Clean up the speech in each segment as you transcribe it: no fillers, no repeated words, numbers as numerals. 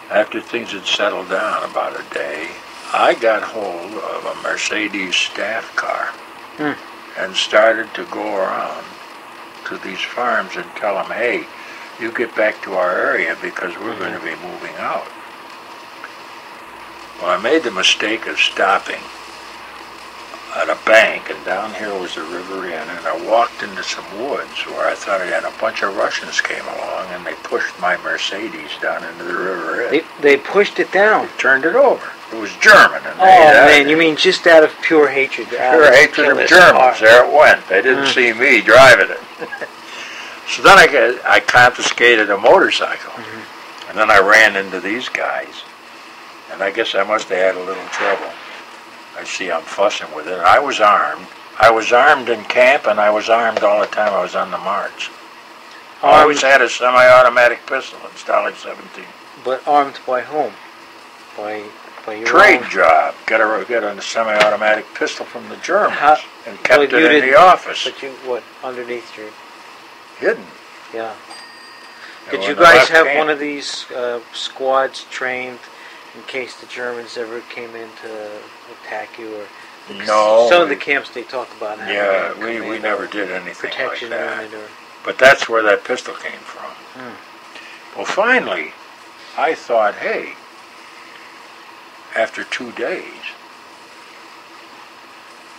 After things had settled down about a day, I got hold of a Mercedes staff car and started to go around to these farms and tell them, hey, you get back to our area because we're going to be moving out. Well, I made the mistake of stopping at a bank, and down here was the river inn, and I walked into some woods where I thought it had a bunch of Russians came along, and they pushed my Mercedes down into the river inn. They pushed it down? They turned it over. It was German. And man, you mean just out of pure hatred? Pure hatred of Germans. There it went. They didn't see me driving it. So then I confiscated a motorcycle, and then I ran into these guys, and I guess I must have had a little trouble. I see I'm fussing with it. I was armed. I was armed in camp, and I was armed all the time I was on the march. I always had a semi-automatic pistol in Stalag 17. But armed by whom? By your trade own job. Get a semi-automatic pistol from the Germans and kept it in the office. But you, what, underneath your... Hidden. Yeah. Did you guys have one of these squads trained in case the Germans ever came in to attack you? Or no. Some of the camps they talk about having we never did anything like that. Unit or, but that's where that pistol came from. Well, finally, I thought, hey, after 2 days,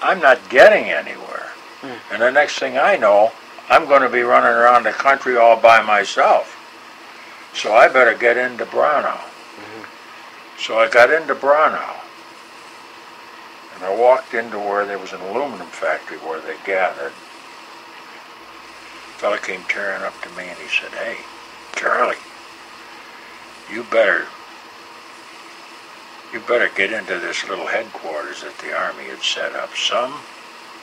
I'm not getting anywhere. And the next thing I know, I'm going to be running around the country all by myself. So I better get into Braunau. So I got into Braunau. And I walked into where there was an aluminum factory where they gathered. A fella came tearing up to me and he said, hey, Charlie, you better get into this little headquarters that the Army had set up. Some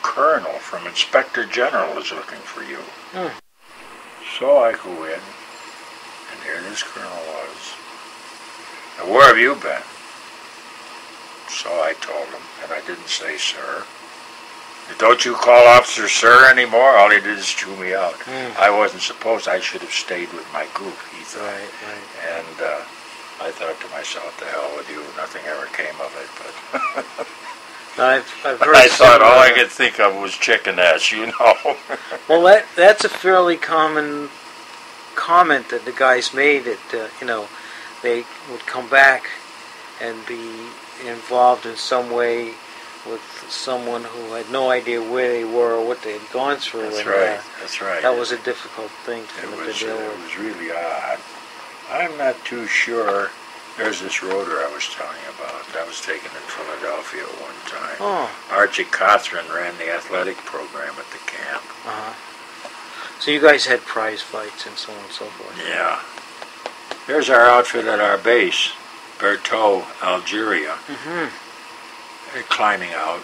colonel from Inspector General is looking for you. So I go in, and here this colonel was. Now, where have you been? So I told him, and I didn't say sir. Don't you call officer sir anymore? All he did is chew me out. I wasn't supposed. I should have stayed with my group, he thought. Right. And I thought to myself, the hell with you. Nothing ever came of it. But I've heard I thought all I could think of was chicken ass, you know. Well, that's a fairly common comment that the guys made. That they would come back and be involved in some way with someone who had no idea where they were or what they had gone through. That's right. That's right. That was a difficult thing for them to deal with. It was really odd. I'm not too sure. There's this rotor I was telling you about. That was taken in Philadelphia at one time. Archie Cothran ran the athletic program at the camp. So you guys had prize fights and so on and so forth. Yeah. There's our outfit at our base, Bertaux, Algeria. They're climbing out.